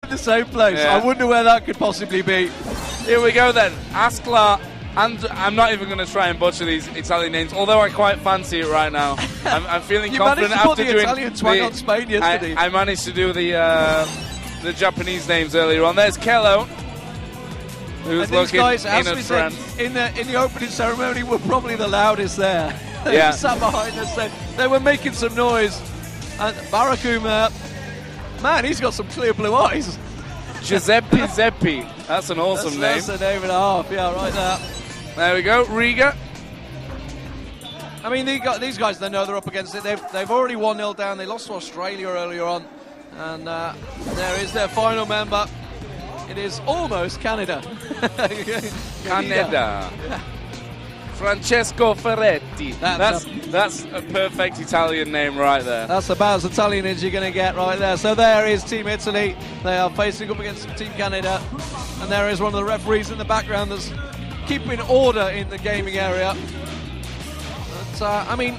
in the same place. Yeah. I wonder where that could possibly be. Here we go then. Askla, and I'm not even going to try and butcher these Italian names, although I quite fancy it right now. I'm feeling confident managed to put after the doing Italian twang on Spain yesterday. I managed to do the Japanese names earlier on. There's Kello, who's and these looking guys, as in we a said, trance. in the opening ceremony, were probably the loudest there. They Yeah. sat behind us. They were making some noise. And Barakuma, man, he's got some clear blue eyes. Giuseppe Zeppi. That's an awesome name. That's a name and a half. Yeah, right there. There we go. Riga. I mean, these guys, they know they're up against it. They've already 1-0 down. They lost to Australia earlier on. And there is their final member. It is almost Canada. Canada. Francesco Ferretti. That's a perfect Italian name right there. That's about as Italian as you're going to get right there. So there is Team Italy. They are facing up against Team Canada. And there is one of the referees in the background that's keeping order in the gaming area. But, I mean,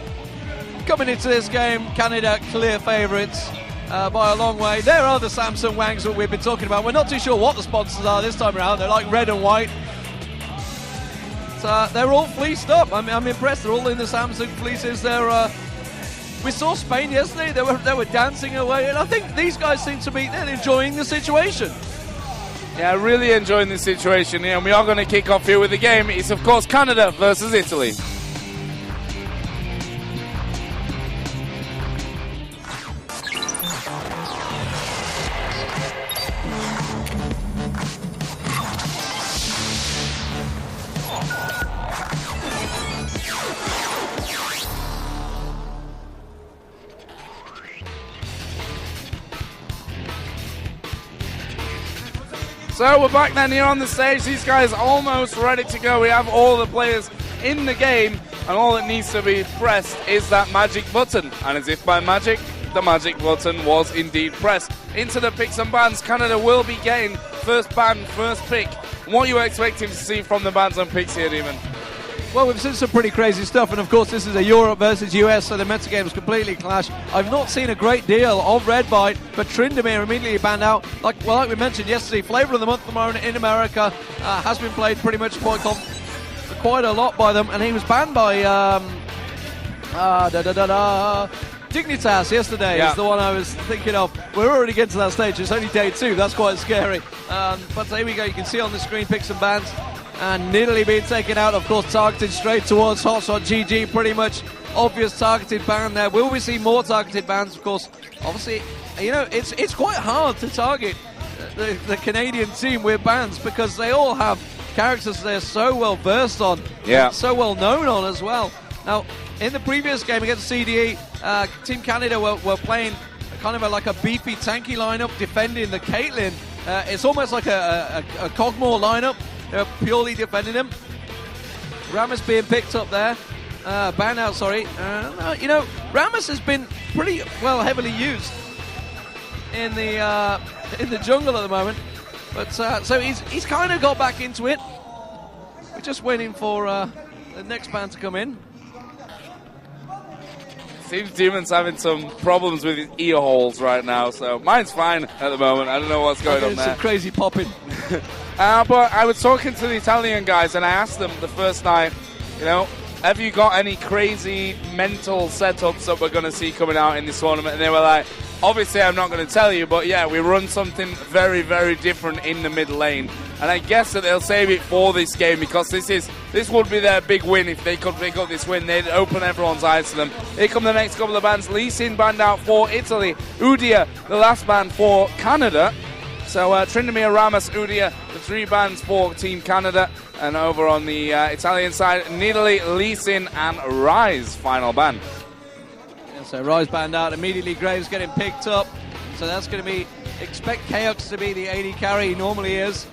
coming into this game, Canada clear favourites by a long way. There are the Samsung Wangs that we've been talking about. We're not too sure what the sponsors are this time around. They're like red and white. They're all fleeced up. I'm impressed. They're all in the Samsung fleeces. We saw Spain yesterday. They were dancing away, and I think these guys seem to be enjoying the situation. Yeah, really enjoying this situation here, and we are going to kick off here with the game. It's, of course, Canada versus Italy. So we're back then here on the stage. These guys are almost ready to go. We have all the players in the game, and all that needs to be pressed is that magic button. And as if by magic, the magic button was indeed pressed. Into the picks and bans, Canada will be getting first ban, first pick. What are you expecting to see from the bans and picks here, Demon? Well, we've seen some pretty crazy stuff, and of course this is a Europe versus US, so the metagames completely clash. I've not seen a great deal of Redbyte, but Tryndamere immediately banned out. Like we mentioned yesterday, Flavor of the Month in America has been played pretty much quite a lot by them, and he was banned by Dignitas yesterday is the one I was thinking of. We're already getting to that stage. It's only day 2. That's quite scary. But there we go. You can see on the screen picks and bans. And Nidalee being taken out, of course, targeted straight towards Hotshot GG. Pretty much obvious targeted ban there. Will we see more targeted bans? Of course, obviously, you know, it's quite hard to target the Canadian team with bans because they all have characters they're so well versed on, so well known on as well. Now, in the previous game against CDE, Team Canada were playing kind of like a beefy, tanky lineup defending the Caitlyn. It's almost like a Cogmore lineup. They're purely defending him. Rammus being picked up there. Banned out, sorry. You know, Rammus has been pretty well heavily used in the jungle at the moment. But so he's kind of got back into it. We're just waiting for the next ban to come in. Seems Demon's having some problems with his ear holes right now, so mine's fine at the moment. I don't know what's going on there. Some crazy popping. But I was talking to the Italian guys and I asked them the first night, you know, have you got any crazy mental setups that we're going to see coming out in this tournament? And they were like, obviously I'm not going to tell you, but yeah, we run something very, very different in the mid lane. And I guess that they'll save it for this game because this would be their big win if they could pick up this win. They'd open everyone's eyes to them. Here come the next couple of bans. Lee Sin banned out for Italy. Udia, the last ban for Canada. So Tryndamere, Rammus, Udia, the 3 bans for Team Canada. And over on the Italian side, Nidalee, Lee Sin and Rise, final ban. Yeah, so Rise banned out. Immediately Graves getting picked up. So that's going to be, expect Chaos to be the AD carry he normally is.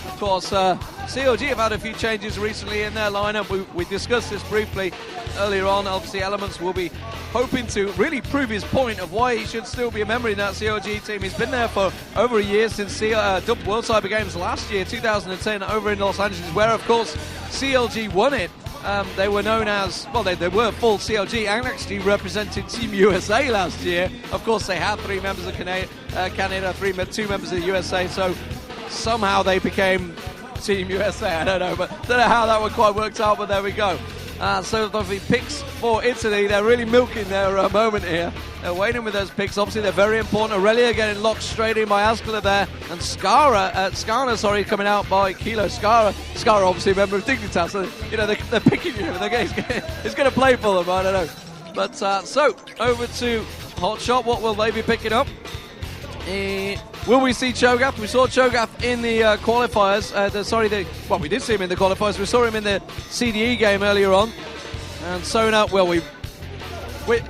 Of course, CLG have had a few changes recently in their lineup. We discussed this briefly earlier on. Obviously, Elements will be hoping to really prove his point of why he should still be a member in that CLG team. He's been there for over a year since World Cyber Games last year, 2010, over in Los Angeles, where, of course, CLG won it. They were known as, well, they were full CLG and actually represented Team USA last year. Of course, they had 3 members of Canada, 2 members of the USA, so somehow they became Team USA. I don't know, but don't know how that one quite worked out, but there we go. So the picks for Italy, they're really milking their moment here. They're waiting with those picks. Obviously, they're very important. Aurelia getting locked straight in by Askela there. And Skarna, coming out by Kilo. Skarna, obviously a member of Dignitas. So, you know, they're picking him. He's going to play for them, I don't know. But so, over to Hotshot. What will they be picking up? Will we see Cho'Gath? We saw Cho'Gath in the qualifiers. We did see him in the qualifiers. We saw him in the CDE game earlier on. And Sona, well, we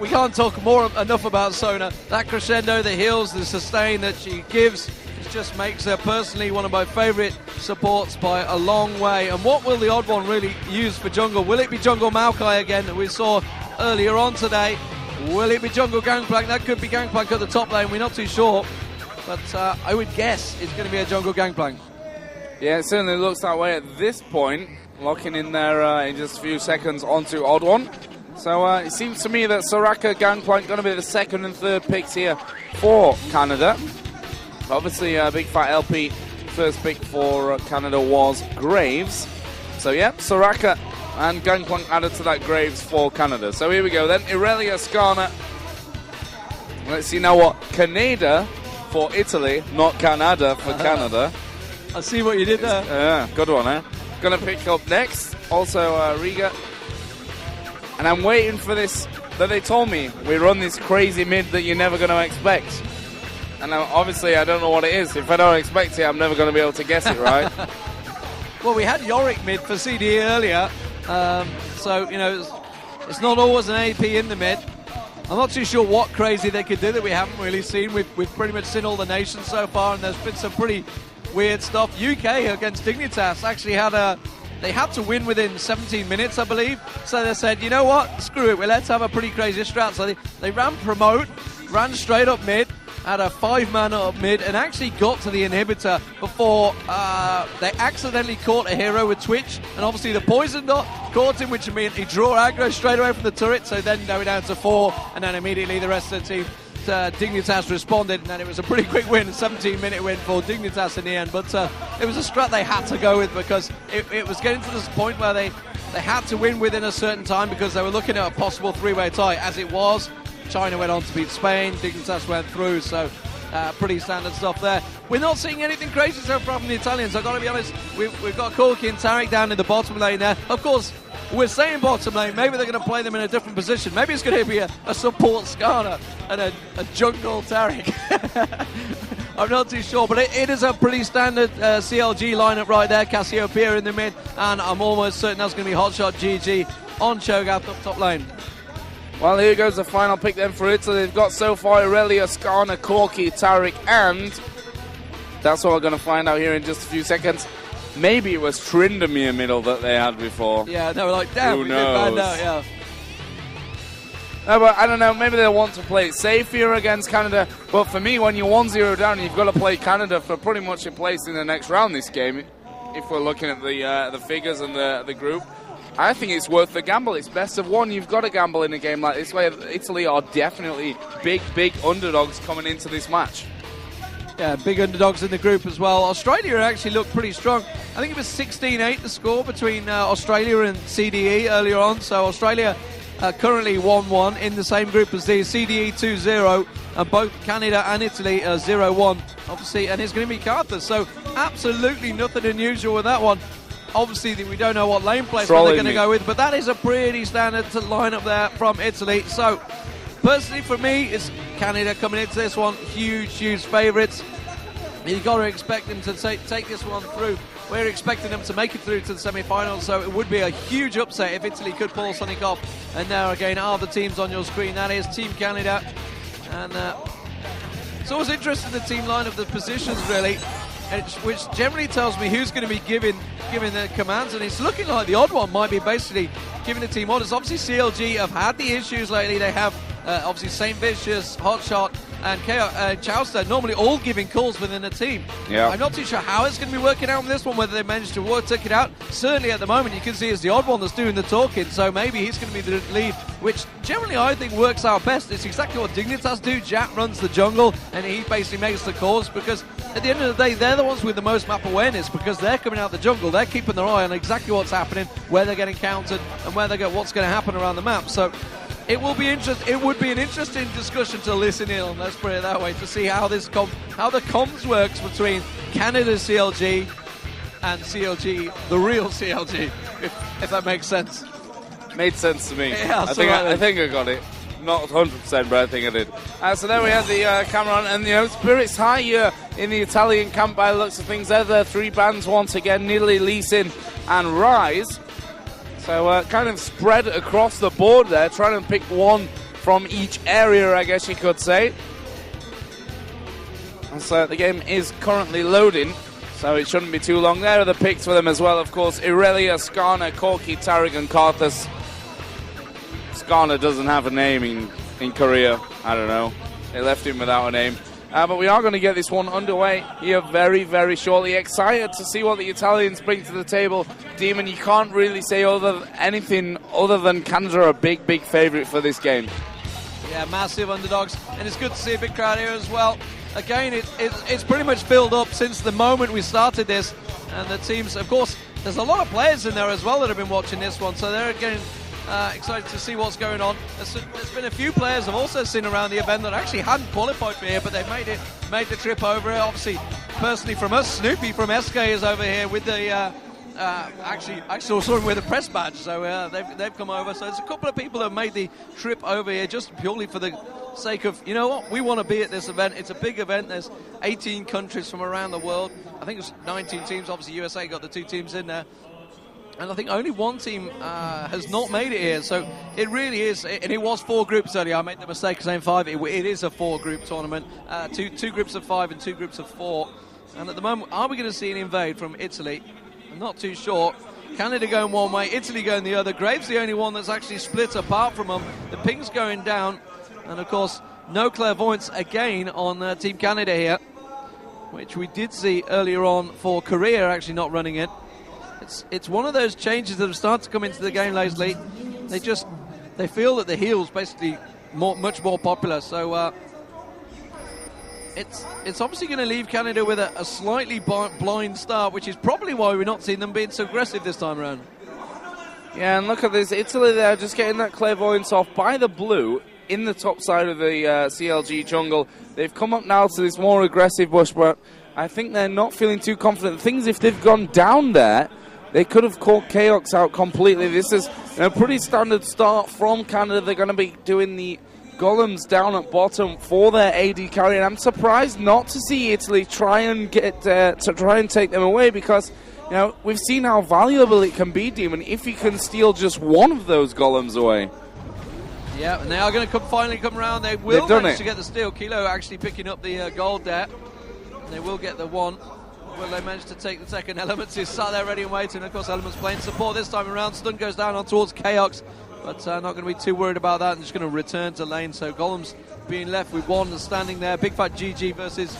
can't talk enough about Sona. That crescendo, the heals, the sustain that she gives, it just makes her personally one of my favourite supports by a long way. And what will the odd one really use for jungle? Will it be jungle Maokai again that we saw earlier on today? Will it be jungle Gangplank? That could be Gangplank at the top lane. We're not too sure. But I would guess it's going to be a jungle Gangplank. Yeah, it certainly looks that way at this point. Locking in there in just a few seconds onto Odd One. So it seems to me that Soraka Gangplank going to be the second and third picks here for Canada. Obviously, Big Fat LP, first pick for Canada was Graves. So yeah, Soraka and Gangplank added to that Graves for Canada. So here we go then, Irelia, Skarna. Let's see now what Canada for Italy, not Canada for Canada. I see what you did there. Yeah, good one, eh? Going to pick up next, also Riga. And I'm waiting for this, that they told me, we run this crazy mid that you're never going to expect. And obviously I don't know what it is. If I don't expect it, I'm never going to be able to guess it, right? Well, we had Yorick mid for CDE earlier. So, you know, it's not always an AP in the mid. I'm not too sure what crazy they could do that we haven't really seen. We've pretty much seen all the nations so far, and there's been some pretty weird stuff. UK against Dignitas actually they had to win within 17 minutes, I believe. So they said, you know what, screw it, let's have a pretty crazy strat. So they ran promote, ran straight up mid, had a 5-man up mid, and actually got to the inhibitor before they accidentally caught a hero with Twitch, and obviously the poison dot caught him, which meant he drew aggro straight away from the turret. So then they were down to 4, and then immediately the rest of the team, Dignitas responded, and then it was a pretty quick win, a 17-minute win for Dignitas in the end. But it was a strat they had to go with, because it was getting to this point where they had to win within a certain time, because they were looking at a possible 3-way tie. As it was, China went on to beat Spain, Dignitas went through, so pretty standard stuff there. We're not seeing anything crazy so far from the Italians, I've got to be honest. We've got Corky and Tarek down in the bottom lane there. Of course, we're saying bottom lane, maybe they're going to play them in a different position. Maybe it's going to be a support Skarna and a jungle Tarek. I'm not too sure, but it is a pretty standard CLG lineup right there. Cassiopeia in the mid, and I'm almost certain that's going to be Hotshot GG on Cho'Gath up top lane. Well, here goes the final pick then for Italy. They've got so far Irelia, Skarna, Corky, Tarek, and that's what we're going to find out here in just a few seconds. Maybe it was Tryndamere middle that they had before. Yeah, they were like, damn, who we knows? did find out, yeah. No, but I don't know, maybe they'll want to play it safe here against Canada. But for me, when you're 1-0 down, you've got to play Canada for pretty much a place in the next round this game. If we're looking at the figures and the group, I think it's worth the gamble. It's best of one. You've got to gamble in a game like this, where Italy are definitely big underdogs coming into this match. Yeah, big underdogs in the group as well. Australia actually looked pretty strong. I think it was 16-8 the score between Australia and CDE earlier on. So Australia currently 1-1 in the same group as these. CDE 2-0, and both Canada and Italy 0-1, obviously, and it's going to be Carthus. So absolutely nothing unusual with that one. Obviously, we don't know what lane placement they're going to go with, but that is a pretty standard lineup there from Italy. So personally, for me, it's Canada coming into this one. Huge favourites. You've got to expect them to take this one through. We're expecting them to make it through to the semi-finals, so it would be a huge upset if Italy could pull something off. And there again are the teams on your screen. That is Team Canada. And it's always interesting, the team line of the positions, really, which generally tells me who's going to be giving the commands, and it's looking like the odd one might be basically giving the team orders. Obviously, CLG have had the issues lately. They have obviously St. Vicious, Hotshot, and Chowster normally all giving calls within a team. Yeah. I'm not too sure how it's going to be working out in this one, whether they managed to take it out. Certainly at the moment you can see it's the odd one that's doing the talking, so maybe he's going to be the lead, which generally I think works out best. It's exactly what Dignitas do. Jack runs the jungle and he basically makes the calls, because at the end of the day they're the ones with the most map awareness, because they're coming out the jungle, they're keeping their eye on exactly what's happening, where they're getting countered and what's going to happen around the map. So it would be an interesting discussion to listen in on, let's put it that way, to see how the comms works between Canada CLG and CLG, the real CLG, if that makes sense. Made sense to me. Yeah, I think I got it. Not 100%, but I think I did. So there we have the camera on, and spirits high here in the Italian camp by the looks of things. There, the three bands once again, Nidalee, Lee Sin, and Rise. So kind of spread across the board there, trying to pick one from each area, I guess you could say. And so the game is currently loading, so it shouldn't be too long. There are the picks for them as well, of course. Irelia, Skarner, Corki, Tarek, and Karthus. Skarner doesn't have a name in Korea. I don't know. They left him without a name. But we are going to get this one underway here very, very shortly. Excited to see what the Italians bring to the table. Demon, you can't really say anything other than Canada are a big, big favourite for this game. Yeah, massive underdogs. And it's good to see a big crowd here as well. Again, it's pretty much filled up since the moment we started this. And the teams, of course, there's a lot of players in there as well that have been watching this one. So they're getting excited to see what's going on. There's been a few players I've also seen around the event that actually hadn't qualified for here, but they've made the trip over. Obviously, personally from us, Snoopy from SK is over here with the actually I saw him with a press badge, so they've come over. So there's a couple of people that have made the trip over here just purely for the sake of, you know what, we want to be at this event. It's a big event. There's 18 countries from around the world. I think it's 19 teams. Obviously USA got the 2 teams in there. And I think only one team has not made it here. So it really is, and it was 4 groups earlier. I made the mistake of saying 5. It is a 4-group tournament. Two groups of 5 and 2 groups of 4. And at the moment, are we going to see an invade from Italy? I'm not too sure. Canada going one way, Italy going the other. Graves the only one that's actually split apart from them. The ping's going down. And of course, no clairvoyance again on Team Canada here, which we did see earlier on for Korea actually not running it. It's one of those changes that have started to come into the game lately. They feel that the heal's basically much more popular. So it's obviously going to leave Canada with a slightly blind start, which is probably why we're not seeing them being so aggressive this time around. Yeah, and look at this. Italy there just getting that clairvoyance off by the blue in the top side of the CLG jungle. They've come up now to this more aggressive bush, but I think they're not feeling too confident. The thing is, if they've gone down there, they could have caught Chaos out completely. This is a pretty standard start from Canada. They're going to be doing the golems down at bottom for their AD carry, and I'm surprised not to see Italy try and take them away, because we've seen how valuable it can be, Demon, if you can steal just one of those golems away. Yeah, and they are going to finally come around. They will manage to get the steal. Kilo actually picking up the gold there. And they will get the one. Will they manage to take the second? Elements is sat there ready and waiting. Of course, Elements playing support this time around. Stun goes down on towards Chaos, but not going to be too worried about that. And just going to return to lane. So Golems being left with one standing there. Big Fat GG versus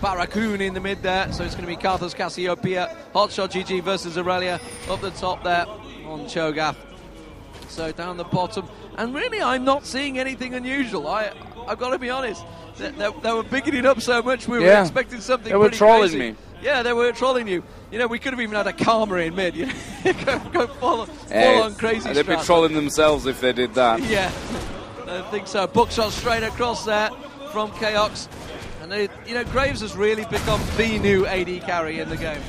Barracoon in the mid there. So it's going to be Karthus, Cassiopeia, Hotshot GG versus Aurelia up the top there on Cho'Gath. So down the bottom. And really, I'm not seeing anything unusual. I've got to be honest. They were bigging it up so much, we were expecting something pretty crazy. They were trolling me. Yeah, they were trolling you. We could have even had a Karma in mid. Go full on crazy. They'd be trolling themselves if they did that. Yeah, I think so. Bookshot straight across there from Chaos. And Graves has really become the new AD carry in the game.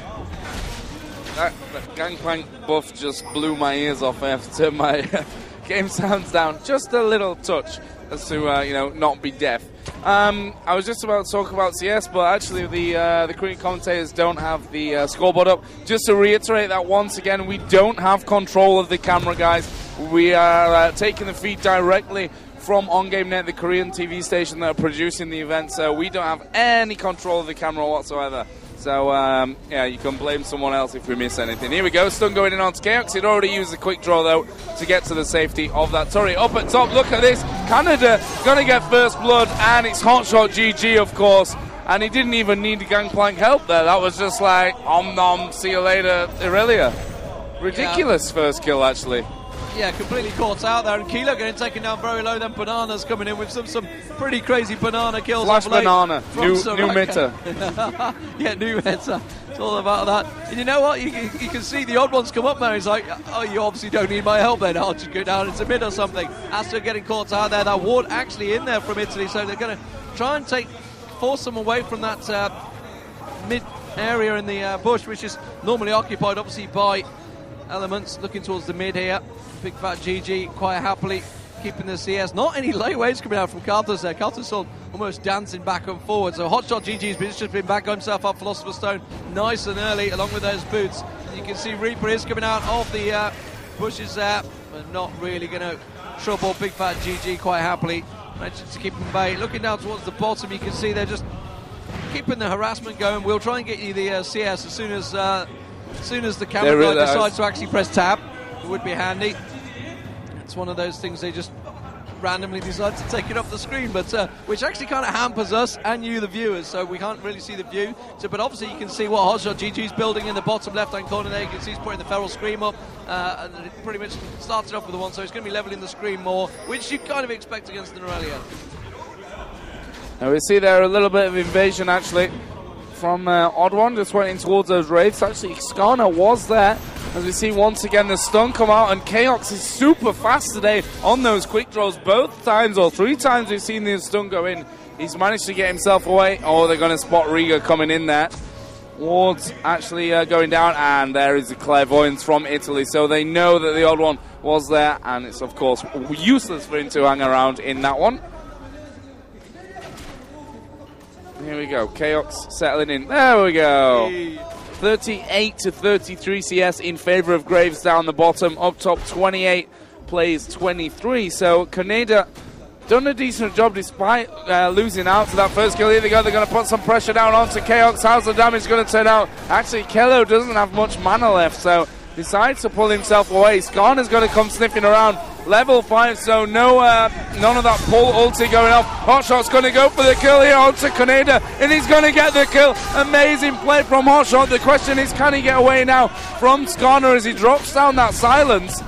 That Gangplank buff just blew my ears off. I have to turn my game sounds down just a little touch as to not be deaf. I was just about to talk about CS, but actually the Korean commentators don't have the scoreboard up. Just to reiterate that once again, we don't have control of the camera, guys. We are taking the feed directly from OnGameNet, the Korean TV station that are producing the event, so we don't have any control of the camera whatsoever. So, yeah, you can blame someone else if we miss anything. Here we go, stun going in onto Chaos. He'd already used the quick draw, though, to get to the safety of that turret. Up at top, look at this. Canada going to get first blood, and it's Hotshot GG, of course. And he didn't even need the gangplank help there. That was just like, om nom, see you later, Irelia. Ridiculous first kill, actually. Yeah, completely caught out there, and Kilo getting taken down very low. Then Bananas coming in with some pretty crazy banana kills. Flash Banana, new meta. Yeah, new meta. It's all about that. And you know what? You can see the odd ones come up there. He's like, oh, you obviously don't need my help then. I'll just go down into mid or something. Astro getting caught out there. That ward actually in there from Italy, so they're going to try and force them away from that mid area in the bush, which is normally occupied, obviously, by Elements. Looking towards the mid here. Big fat GG quite happily keeping the CS. Not any late waves coming out from Carthus there. Carthus almost dancing back and forward. So Hotshot GG's just been back, got himself up Philosopher's Stone nice and early along with those boots. And you can see Reaper is coming out of the bushes there, but not really going to trouble Big fat GG quite happily. Managed to keep him bay. Looking down towards the bottom, you can see they're just keeping the harassment going. We'll try and get you the CS as soon as the camera guy decides to actually press tab. It would be handy. It's one of those things they just randomly decide to take it off the screen, but which actually kind of hampers us and you, the viewers, so we can't really see the view. So, but obviously you can see what Hotshot GG's building in the bottom left-hand corner there. You can see he's putting the Feral Scream up, and it pretty much started off with the one, so he's going to be leveling the screen more, which you kind of expect against an Aurelia. Now we see there a little bit of invasion, actually, from Odd One, just went in towards those wraiths. Actually, Skarner was there. As we see once again the stun come out, and Chaos is super fast today on those quick draws. Both times or 3 times we've seen the stun go in, he's managed to get himself away. Oh, they're going to spot Riga coming in there. Ward's actually going down, and there is the Clairvoyance from Italy. So they know that the Odd One was there, and it's of course useless for him to hang around in that one. Here we go, Chaos settling in. There we go. 38 to 33 CS in favor of Graves down the bottom. Up top, 28 plays 23. So Canada done a decent job despite losing out to that first kill. Here they go. They're going to put some pressure down onto Chaos. How's the damage going to turn out? Actually, Kello doesn't have much mana left, so decides to pull himself away. Skarner's going to come sniffing around. Level 5, so none of that pull ulti going off. Hotshot's going to go for the kill here onto Canada, and he's going to get the kill. Amazing play from Hotshot. The question is, can he get away now from Skarner as he drops down that silence?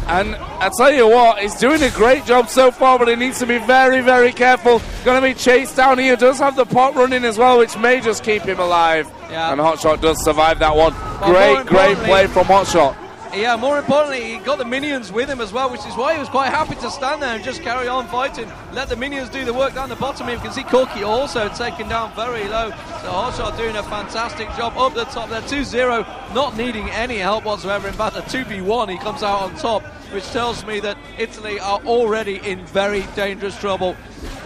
And I tell you what, he's doing a great job so far, but he needs to be very, very careful. Going to be chased down here. Does have the pot running as well, which may just keep him alive. Yeah. And Hotshot does survive that one. Well, great play from Hotshot. Yeah, more importantly, he got the minions with him as well, which is why he was quite happy to stand there and just carry on fighting. Let the minions do the work down the bottom here. You can see Corky also taken down very low. So Hotshot doing a fantastic job up the top there. 2-0, not needing any help whatsoever. In fact, a 2v1, he comes out on top, which tells me that Italy are already in very dangerous trouble.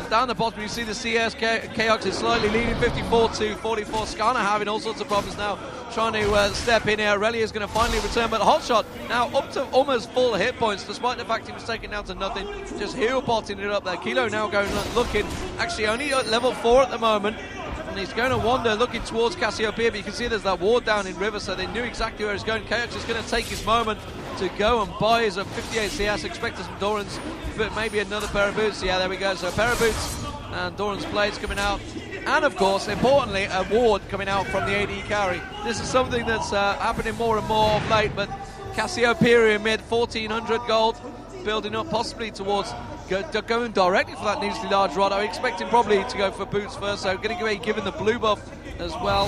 Down the bottom, you see the CS. Chaos is slightly leading, 54 to 44. Skarner having all sorts of problems now, trying to step in here. Aurelia is going to finally return, but Hotshot now up to almost full hit points, despite the fact he was taken down to nothing. Just heel potting it up there. Kilo now going looking, actually only at level 4 at the moment. And he's going to wander looking towards Cassiopeia, but you can see there's that ward down in River, so they knew exactly where he's going. Chaos is going to take his moment to go and buy his 58 CS. Expected some Doran's, but maybe another pair of boots. Yeah, there we go. So a pair of boots and Doran's blades coming out. And of course, importantly, a ward coming out from the AD carry. This is something that's happening more and more of late, but Cassiopeia mid 1400 gold, building up possibly towards going directly for that needlessly large rod. I expect him probably to go for boots first, so going to be given the blue buff as well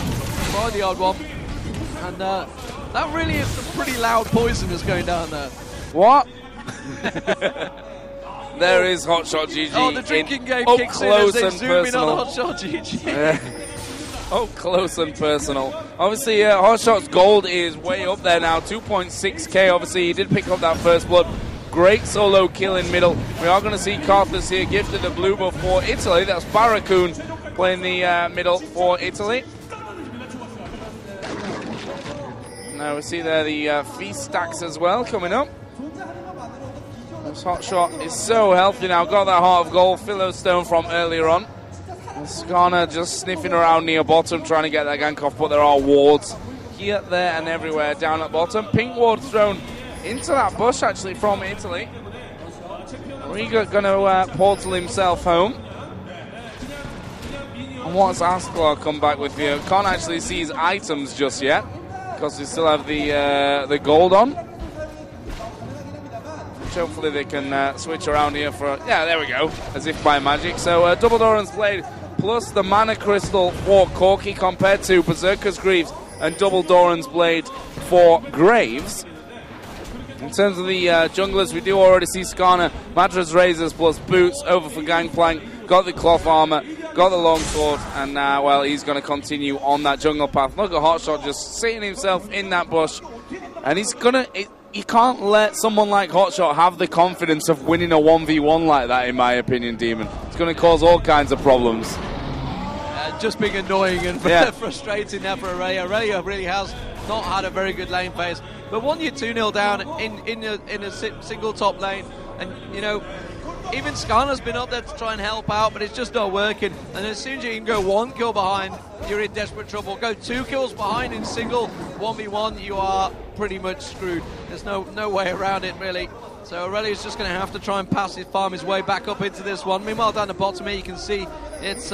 by the Odd One. And that really is some pretty loud poison that's going down there. What? There is Hotshot GG. Oh, the drinking game kicks in as they zoom in on Hotshot GG. Oh, close and personal. Obviously, Hotshot's gold is way up there now, 2.6k. Obviously, he did pick up that first blood. Great solo kill in middle. We are going to see Carthus here gifted the blue buff for Italy. That's Barracoon playing the middle for Italy. Now we see there the feast stacks as well coming up. This Hotshot is so healthy now. Got that heart of gold, Philo Stone from earlier on. Skarner just sniffing around near bottom, trying to get that gank off, but there are wards here, there, and everywhere down at bottom. Pink ward thrown into that bush, actually, from Italy. Riga going to portal himself home. And what's Askeladd come back with here? Can't actually see his items just yet, because we still have the gold on. Which hopefully they can switch around here for... Yeah, there we go, as if by magic. So double Doran's Blade plus the Mana Crystal for Corki compared to Berserker's Greaves and double Doran's Blade for Graves. In terms of the junglers, we do already see Skarner, Mattress Razors plus Boots over for Gangplank, got the cloth armor, got the longsword, and well, he's going to continue on that jungle path. Look at Hotshot just sitting himself in that bush, and he's going to... You can't let someone like Hotshot have the confidence of winning a 1v1 like that, in my opinion, Demon. It's going to cause all kinds of problems. Just being annoying and frustrating there for Aurelia. Aurelia really has not had a very good lane phase. But when you're 2-0 down in a single top lane, and, you know, even Skarner's been up there to try and help out, but it's just not working. And as soon as you can go 1 kill behind, you're in desperate trouble. Go 2 kills behind in single 1v1, you are pretty much screwed. There's no way around it, really. So Aurelia's just going to have to try and farm his way back up into this one. Meanwhile, down the bottom here, you can see it's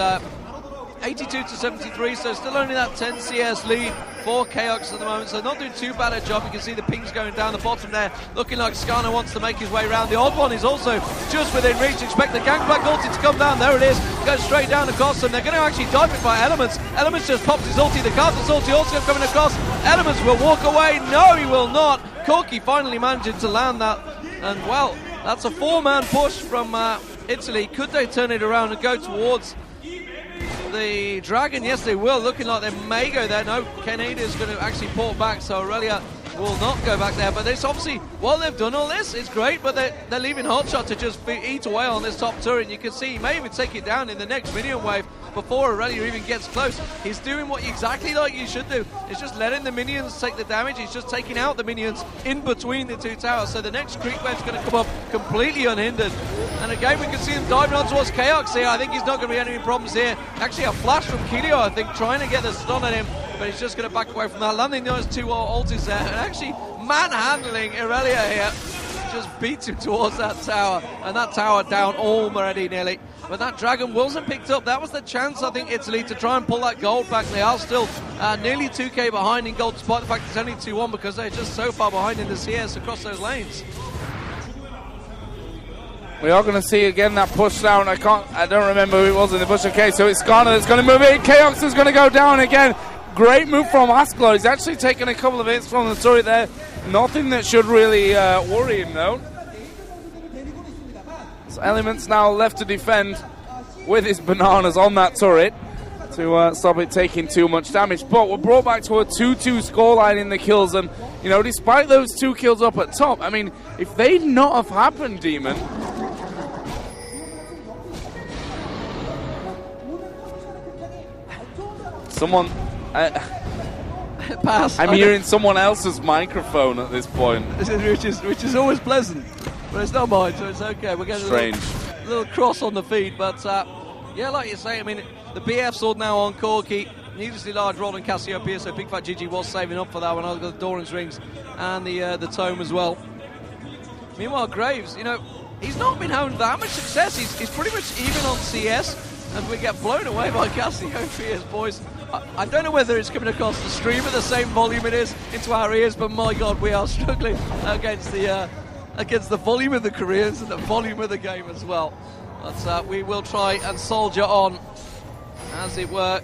82 to 73, so still only that 10 CS lead for Chaos at the moment, so not doing too bad a job. You can see the pings going down the bottom there, looking like Skarner wants to make his way around. The odd one is also just within reach. Expect the Gangplank ulti to come down. There it is, goes straight down across them. They're going to actually dive it by Elements. Elements just pops his ulti. The Carter's ulti also coming across. Elements will walk away. No, he will not. Corki finally managing to land that, and well, that's a 4-man push from Italy. Could they turn it around and go towards the Dragon? Yes, they will. Looking like they may go there. No, Canada's going to actually port back, so Aurelia will not go back there. But it's obviously, while they've done all this, it's great, but they're leaving Hotshot to just eat away on this top turret. You can see he may even take it down in the next minion wave before Aurelia even gets close. He's doing what exactly like you should do. It's just letting the minions take the damage. He's just taking out the minions in between the 2 towers. So the next creep wave's going to come up completely unhindered. And again, we can see him diving on towards Chaos here. I think he's not going to be any problems here. Actually, a flash from Kilio, I think, trying to get the stun on him, but he's just going to back away from that. Landing those 2 ultis there, and actually manhandling Aurelia here. Just beats him towards that tower, and that tower down already nearly. But that Dragon wasn't picked up. That was the chance, I think, Italy to try and pull that gold back. They are still nearly 2k behind in gold, despite the fact it's only 2-1 because they're just so far behind in the CS across those lanes. We are going to see again that push down. I don't remember who it was in the bush. Okay, so it's Skarner that's going to move in. Chaos is going to go down again. Great move from Askeladd. He's actually taken a couple of hits from the turret there. Nothing that should really worry him, though. So Elements now left to defend with his bananas on that turret to stop it taking too much damage. But we're brought back to a 2-2 scoreline in the kills. And, you know, despite those 2 kills up at top, I mean, if they'd not have happened, Demon... Someone... Pass. I'm hearing someone else's microphone at this point. Which is always pleasant, but it's not mine, so it's okay. We're getting strange. A little cross on the feed, but yeah, like you say, I mean, the BF sword now on Corki. Needlessly large roll in Cassiopeia, so Big Fat GG was saving up for that one. I've got the Doran's rings and the tome as well. Meanwhile, Graves, you know, he's not been having that much success. He's pretty much even on CS, and we get blown away by Cassiopeia's boys. I don't know whether it's coming across the stream at the same volume it is into our ears, but my God, we are struggling against the volume of the Koreans and the volume of the game as well. But we will try and soldier on, as it were.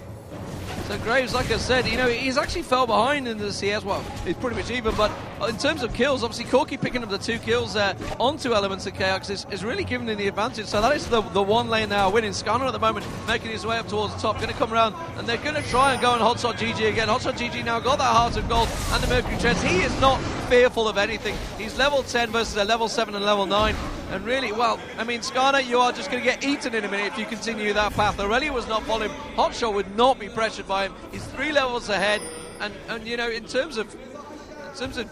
So Graves, like I said, you know, he's actually fell behind in the CS. Well, he's pretty much even, but in terms of kills, obviously Corki picking up the 2 kills onto Elements of Chaos is really giving him the advantage. So that is the 1 lane now winning. Skarner at the moment making his way up towards the top, going to come around, and they're going to try and go on Hotshot GG again. Hotshot GG now got that Heart of Gold and the Mercury Treads. He is not fearful of anything. He's level 10 versus a level 7 and level 9. And really, well, I mean, Skarner, you are just going to get eaten in a minute if you continue that path. Aurelia was not following. Hotshot would not be pressured by him. He's 3 levels ahead, and you know, in terms of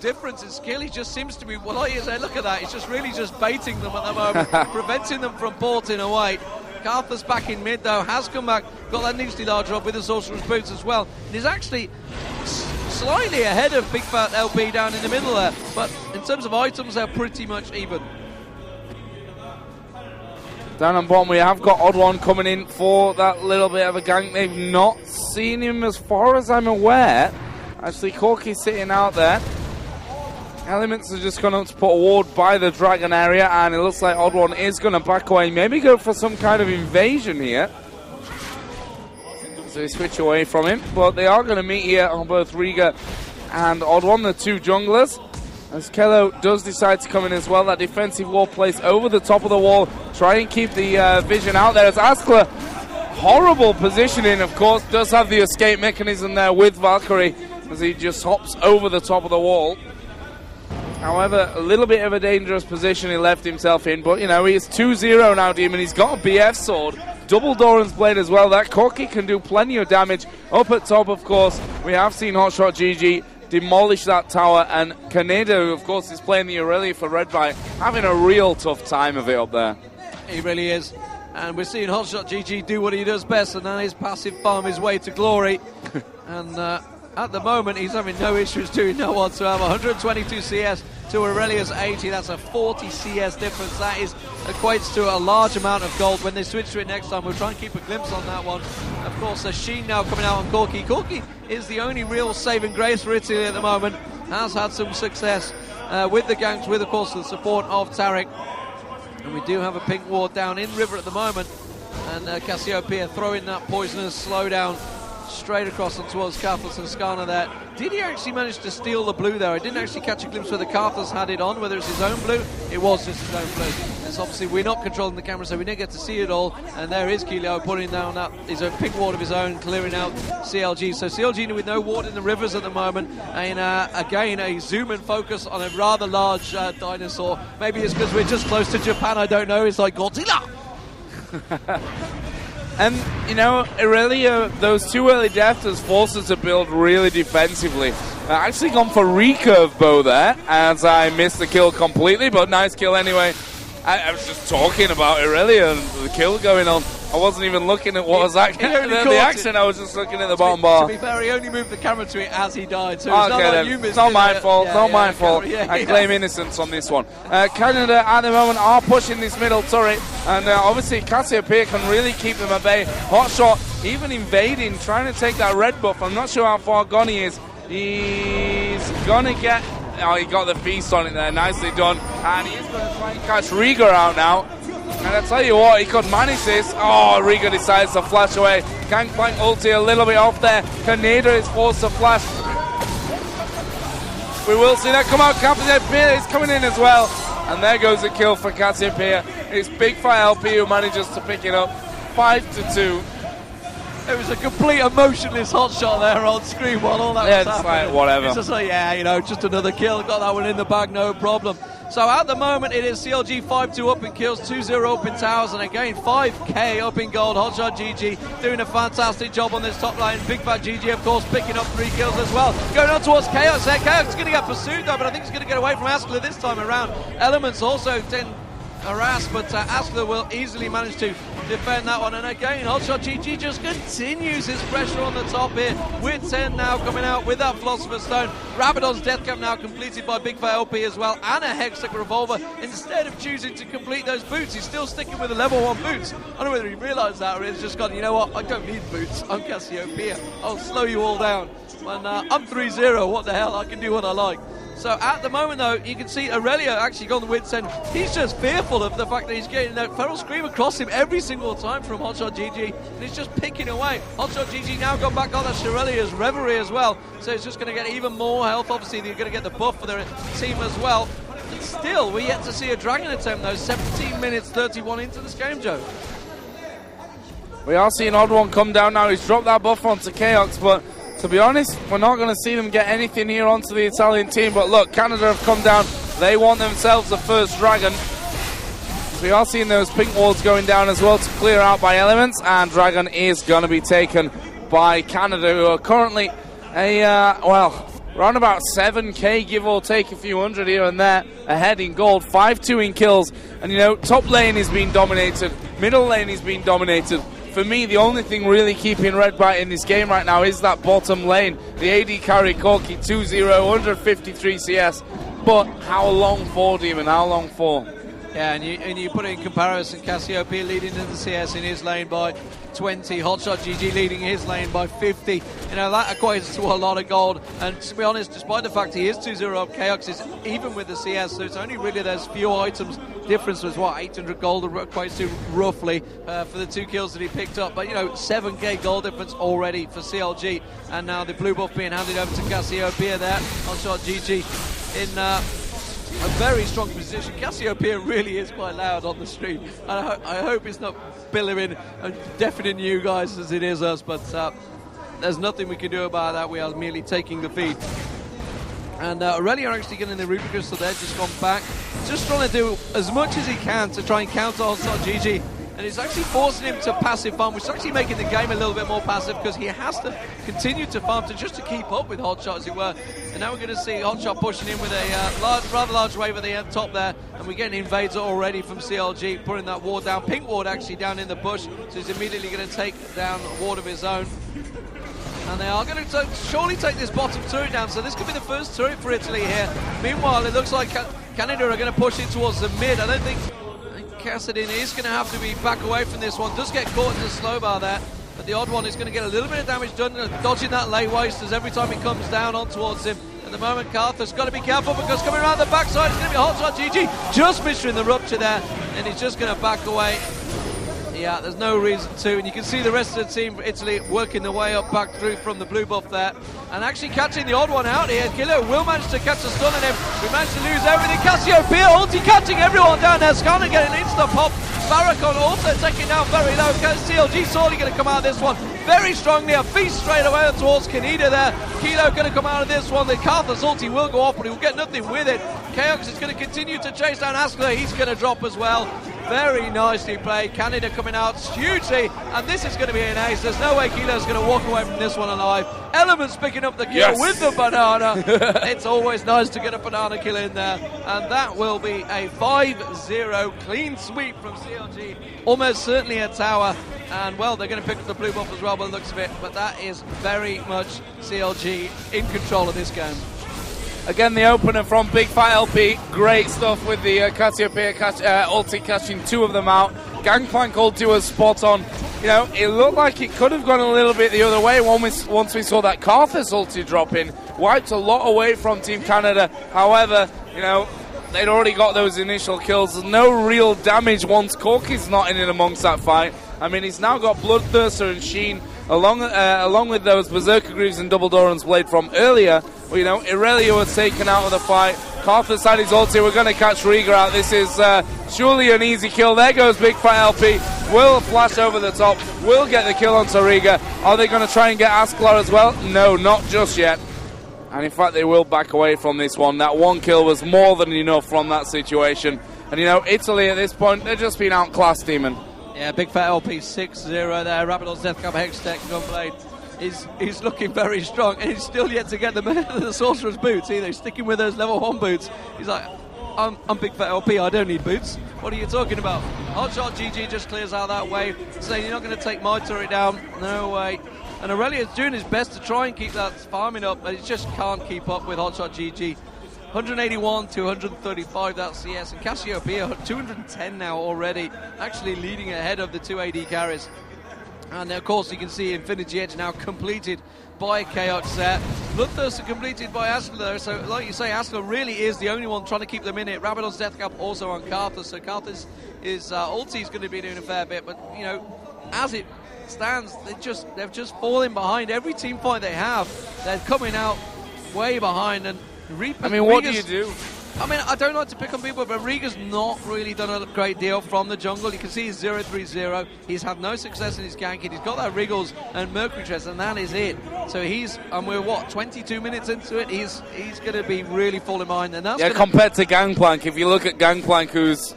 difference in skill, he just seems to be, well, like you say, look at that, he's just really just baiting them at the moment, preventing them from porting away. Carthus back in mid, though, has come back, got that neatly large drop with the Sorcerer's Boots as well. It is actually slightly ahead of Big Fat LP down in the middle there, but in terms of items, they're pretty much even. Down on bottom, we have got Odd One coming in for that little bit of a gank. They've not seen him as far as I'm aware. Actually, Corky's sitting out there. Elements are just going to put a ward by the Dragon area, and it looks like Odd One is going to back away, maybe go for some kind of invasion here. So they switch away from him, but they are going to meet here on both Riga and Odd One, the two junglers. As Kello does decide to come in as well, that defensive wall placed over the top of the wall, try and keep the vision out there. As Askler, horrible positioning, of course, does have the escape mechanism there with Valkyrie, as he just hops over the top of the wall. However, a little bit of a dangerous position he left himself in, but, you know, he's 2-0 now, Demon. He's got a BF sword, double Doran's Blade as well. That Corky can do plenty of damage. Up at top, of course, we have seen Hotshot GG demolish that tower, and Kaneda, who, of course, is playing the Aurelia for Redbyte, having a real tough time of it up there. He really is. And we're seeing Hotshot GG do what he does best, and that is passive farm his way to glory. And at the moment, he's having no issues doing that whatsoever. 122 CS to Aurelia's 80. That's a 40 CS difference. That equates to a large amount of gold. When they switch to it next time, we'll try and keep a glimpse on that one. Of course, there's Sheen now coming out on Corky. Corky is the only real saving grace for Italy at the moment. Has had some success with the ganks, with, of course, the support of Tarek. And we do have a pink ward down in river at the moment. And Cassiopeia throwing that poisonous slowdown straight across and towards Carthus and Skana there. Did he actually manage to steal the blue there? I didn't actually catch a glimpse whether Carthus had it on, whether it's his own blue. It was just his own blue. It's obviously, we're not controlling the camera, so we didn't get to see it all. And there is Keelio putting down that his own pink ward of his own, clearing out CLG. So CLG with no ward in the rivers at the moment. And again, a zoom and focus on a rather large dinosaur. Maybe it's because we're just close to Japan, I don't know. It's like Godzilla. And, you know, Aurelia, those two early deaths has forced us to build really defensively. Actually gone for recurve bow there, as I missed the kill completely, but nice kill anyway. I was just talking about Aurelia and the kill going on. I wasn't even looking at what was actually the action. I was just looking at the bottom bar. To be fair, he only moved the camera to it as he died. So okay, it's not like you missed it's not my fault. Yeah, not my fault. I claim innocence on this one. Canada at the moment are pushing this middle turret, and obviously Cassiopeia can really keep them at bay. Hotshot even invading, trying to take that red buff. I'm not sure how far gone he is. He's gonna get. Oh, he got the feast on it there. Nicely done. And he's going to try and catch Riga out now. And I tell you what, he could manage this. Oh, Riga decides to flash away. Gangplank ulti a little bit off there. Kaneda is forced to flash. We will see that come out. Cassiopeia is coming in as well. And there goes a kill for Cassiopeia. It's Big Fire LP who manages to pick it up. 5-2. It was a complete emotionless hot shot there on screen while all that was happening. Like, whatever. It's just like, yeah, you know, just another kill. Got that one in the bag, no problem. So at the moment, it is CLG 5-2 up in kills, 2-0 up in towers, and again, 5k up in gold. Hotshot GG doing a fantastic job on this top line. Big Fat GG, of course, picking up 3 kills as well. Going on towards Chaos there. Chaos is going to get pursued, though, but I think he's going to get away from Askler this time around. Elements also harassed, but Askler will easily manage to defend that one. And again, Hotshot GG just continues his pressure on the top here, with 10 now coming out with that Philosopher's Stone. Rabadon's death cap now completed by Big Fat LP as well, and a Hextech Revolver. Instead of choosing to complete those boots, he's still sticking with the level 1 boots. I don't know whether he realised that, or he's just gone, you know what, I don't need boots, I'm Cassiopeia, I'll slow you all down. And I'm 3-0, what the hell, I can do what I like. So at the moment, though, you can see Aurelia actually gone the width end. He's just fearful of the fact that he's getting that Feral Scream across him every single time from Hotshot GG, and he's just picking away. Hotshot GG now gone back on that Aurelia's Reverie as well, so he's just going to get even more health. Obviously, they're going to get the buff for their team as well. And still, we're yet to see a Dragon attempt, though. 17 minutes 31 into this game, Joe. We are seeing Odd One come down now. He's dropped that buff onto Chaos, but to be honest, we're not going to see them get anything here onto the Italian team. But look, Canada have come down. They want themselves the first Dragon. We are seeing those pink walls going down as well to clear out by Elements. And Dragon is going to be taken by Canada, who are currently around about 7k, give or take a few hundred here and there, ahead in gold, 5-2 in kills. And you know, top lane is being dominated, middle lane is being dominated. For me, the only thing really keeping Redbyte in this game right now is that bottom lane. The AD carry, Corki, 2-0, 153 CS. But how long for, Demon? How long for? Yeah, and you put it in comparison, Cassiopeia leading in the CS in his lane by 20, Hotshot GG leading his lane by 50. You know, that equates to a lot of gold. And to be honest, despite the fact he is 2-0 up, Chaos is even with the CS, so it's only really those few items. Difference was what, 800 gold equates to roughly for the 2 kills that he picked up. But you know, 7k gold difference already for CLG. And now the blue buff being handed over to Cassiopeia there. Hotshot GG in a very strong position. Cassiopeia really is quite loud on the stream. I hope it's not billowing and deafening you guys as it is us, but there's nothing we can do about that. We are merely taking the feed. And Aurelia are actually getting the Ruby Crystal there, just gone back. Just trying to do as much as he can to try and counter Hotshot GG. And it's actually forcing him to passive farm, which is actually making the game a little bit more passive because he has to continue to farm just to keep up with Hotshot, as it were. And now we're going to see Hotshot pushing in with a rather large wave at the top there. And we're getting invades already from CLG, putting that ward down. Pink ward actually down in the bush, so he's immediately going to take down a ward of his own. And they are going to surely take this bottom turret down, so this could be the first turret for Italy here. Meanwhile, it looks like Canada are going to push it towards the mid. I don't think Kassadin is going to have to be back away from this one. Does get caught in the slow bar there, but the odd one is going to get a little bit of damage done, dodging that lay waste as every time he comes down on towards him. At the moment, Carthur's got to be careful because coming around the backside is going to be Hotshot GG, just missing the rupture there, and he's just going to back away. Yeah, there's no reason to, and you can see the rest of the team for Italy working their way up back through from the blue buff there, and actually catching the odd one out here. Killer will manage to catch a stun on him. We managed to lose everything. Cassiopeia ulti catching everyone down there. Skarner getting an insta pop. Farrakhan also taking down very low. CLG sorely going to come out of this one very strongly. A feast straight away towards Kaneda there. Kilo going to come out of this one. The Carthus ulti will go off, but he will get nothing with it. Chaos is going to continue to chase down Askler. He's going to drop as well. Very nicely played. Canada coming out hugely, and this is going to be an ace. There's no way Kilo's going to walk away from this one alive. Elements picking up the kill with the banana. It's always nice to get a banana kill in there, and that will be a 5-0 clean sweep from CLG. Almost certainly a tower, and well, they're going to pick up the blue buff as well by the looks of it, but that is very much CLG in control of this game. Again, the opener from Big Fat LP, great stuff with the Cassiopeia ulti catching 2 of them out. Gangplank ulti was spot on. You know, it looked like it could have gone a little bit the other way once we saw that Carthus ulti drop in. Wiped a lot away from Team Canada. However, you know, they'd already got those initial kills. There's no real damage once Corky's not in amongst that fight. I mean, he's now got Bloodthirster and Sheen along with those Berserker Greaves and Double Doran's Blade from earlier. Well, you know, Irelia was taken out of the fight. Carthus had his ulti. We're going to catch Riga out. This is surely an easy kill. There goes Big Fat LP. Will flash over the top. Will get the kill onto Riga. Are they going to try and get Asklar as well? No, not just yet. And in fact, they will back away from this one. That one kill was more than enough from that situation. And, you know, Italy at this point, they're just being outclassed, Demon. Yeah, Big Fat LP 6-0 there. Rabidon's Deathcap Hextech Gunblade is looking very strong, and he's still yet to get the Sorcerer's boots either. He's sticking with those level 1 boots. He's like, I'm Big Fat LP, I don't need boots. What are you talking about? Hotshot GG just clears out that wave, saying you're not going to take my turret down. No way. And Aurelia's doing his best to try and keep that farming up, but he just can't keep up with Hotshot GG. 181 to 135, that's CS, and Cassiopeia 210 now already, actually leading ahead of the 2 AD carries. And of course you can see Infinity Edge now completed by Chaos there. Bloodthirster completed by Askler, so like you say, Askler really is the only one trying to keep them in it. Rabidon's Deathcap also on Carthus, so Carthus is ulti is going to be doing a fair bit, but you know, as it stands, they've just fallen behind every team fight they have. They're coming out way behind, and I mean, what do you do? I mean, I don't like to pick on people, but Riga's not really done a great deal from the jungle. You can see he's 0-3-0. He's had no success in his ganking. He's got that Wriggles and Mercury Chest, and that is it. So and we're what, 22 minutes into it? He's going to be really falling behind, and that's compared to Gangplank. If you look at Gangplank, who's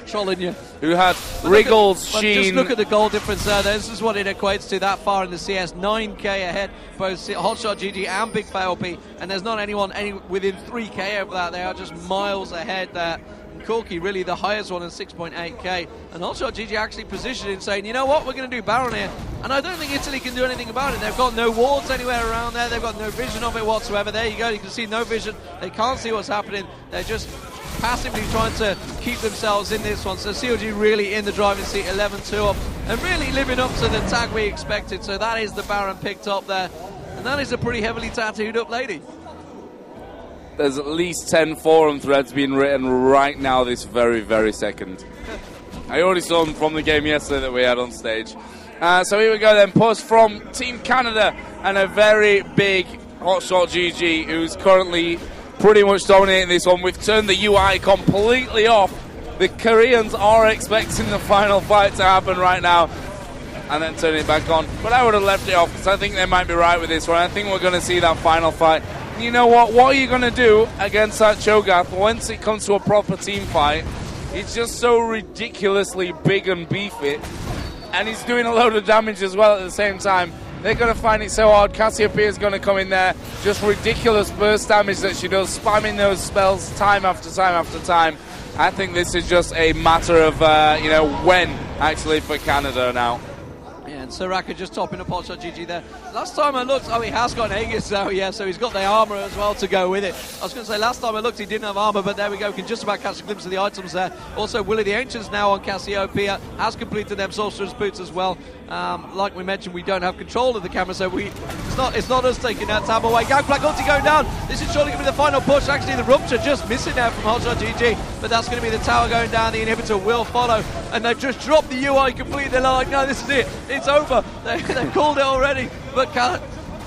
Trolling you. Who had Wriggles, Sheen. Just look at the goal difference there. This is what it equates to that far in the CS. 9k ahead, both Hotshot GG and Big FailP. And there's not anyone within 3k of that. They are just miles ahead there. And Corky really the highest one at 6.8k. And Hotshot GG actually positioned in saying, you know what, we're going to do Baron here. And I don't think Italy can do anything about it. They've got no wards anywhere around there. They've got no vision of it whatsoever. There you go. You can see no vision. They can't see what's happening. They're just passively trying to keep themselves in this one. So CLG really in the driving seat, 11-2 up, and really living up to the tag we expected. So that is the Baron picked up there, and that is a pretty heavily tattooed up lady. There's at least 10 forum threads being written right now this very, very second. I already saw them from the game yesterday that we had on stage. So here we go then, push from Team Canada and a very big Hotshot GG who's currently pretty much dominating this one. We've turned the UI completely off. The Koreans are expecting the final fight to happen right now and then turn it back on. But I would have left it off because I think they might be right with this one. I think we're going to see that final fight. And you know what? What are you going to do against that Cho'Gath once it comes to a proper team fight? He's just so ridiculously big and beefy. And he's doing a load of damage as well at the same time. They're going to find it so hard. Cassiopeia is going to come in there. Just ridiculous burst damage that she does, spamming those spells time after time after time. I think this is just a matter of, when, actually, for Canada now. Yeah, and Soraka just topping up Hotshot GG there. Last time I looked, he has got an Aegis now, yeah, so he's got the armor as well to go with it. I was going to say, last time I looked, he didn't have armor, but there we go. We can just about catch a glimpse of the items there. Also, Willie the Ancient's now on Cassiopeia, has completed them Sorcerer's Boots as well. Like we mentioned, we don't have control of the camera, so it's not us taking that tab away. Gangplank ulti going down. This is surely going to be the final push. Actually, the Rupture just missing there from Hotshot GG, but that's going to be the tower going down. The inhibitor will follow, and they've just dropped the UI completely. They're like, no, this is it. It's over. They've called it already. But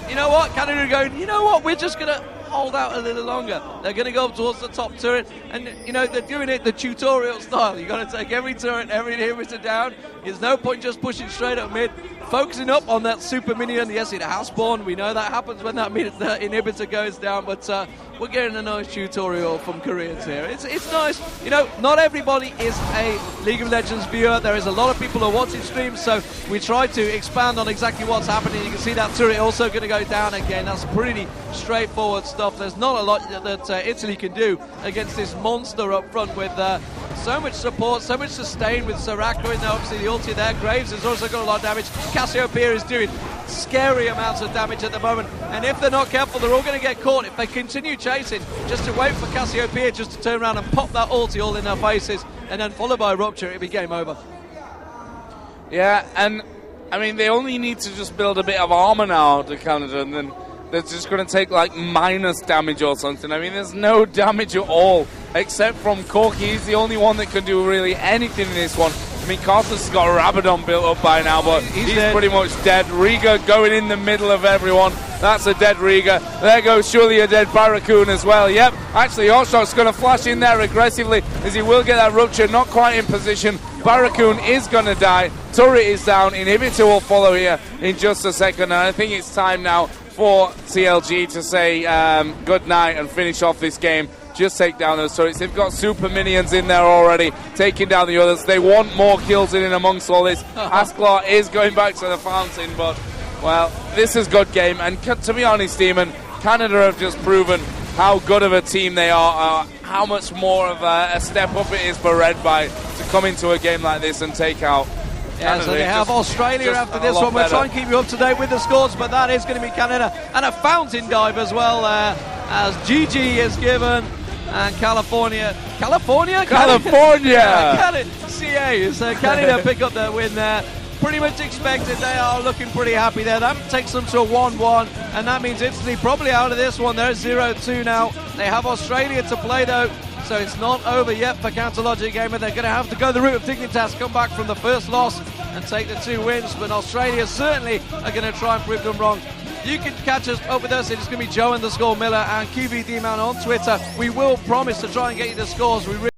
you know what? Canada are going, you know what? We're just going to hold out a little longer. They're going to go up towards the top turret, and they're doing it the tutorial style. You've got to take every turret, every inhibitor down. There's no point just pushing straight up mid, focusing up on that super minion. Yes, it has spawned. We know that happens when that inhibitor goes down, but we're getting a nice tutorial from Koreans here. It's nice. Not everybody is a League of Legends viewer. There is a lot of people who are watching streams, so we try to expand on exactly what's happening. You can see that turret also going to go down again. That's pretty straightforward stuff. There's not a lot that Italy can do against this monster up front with so much support, so much sustain with Soraka in there. Obviously the ulti there. Graves has also got a lot of damage. Cassiopeia is doing scary amounts of damage at the moment, and if they're not careful, they're all going to get caught. If they continue chasing, just to wait for Cassiopeia just to turn around and pop that ulti all in their faces, and then followed by Rupture, it'll be game over. Yeah, and I mean, they only need to just build a bit of armor now to Canada, and then they're just going to take like minus damage or something. I mean, there's no damage at all, except from Corky. He's the only one that can do really anything in this one. I mean, Carthus has got a Rabadon built up by now, but he's pretty much dead. Riga going in the middle of everyone. That's a dead Riga. There goes surely a dead Barracoon as well. Yep, actually Hotshot's going to flash in there aggressively as he will get that Rupture. Not quite in position. Barracoon is going to die. Turret is down. Inhibitor will follow here in just a second. And I think it's time now for CLG to say good night and finish off this game. Just take down those turrets. They've got super minions in there already, taking down the others. They want more kills in amongst all this. Askelaw is going back to the fountain, but, well, this is good game. And to be honest, Demon, Canada have just proven how good of a team they are, how much more of a step up it is for Redbyte to come into a game like this and take out Yeah, so they have Australia after this one. We'll try and keep you up to date with the scores, but that is going to be Canada. And a fountain dive as well, as GG is given. And California. CA. So Canada pick up their win there. Pretty much expected. They are looking pretty happy there. That takes them to a 1-1, and that means Italy probably out of this one. They're 0-2 now. They have Australia to play though, so it's not over yet for Counterlogic Gamer. They're going to have to go the route of Dignitas, come back from the first loss and take the 2 wins, but Australia certainly are going to try and prove them wrong. You can catch us up with us. It's going to be Joe_Miller and QVD Man on Twitter. We will promise to try and get you the scores. We really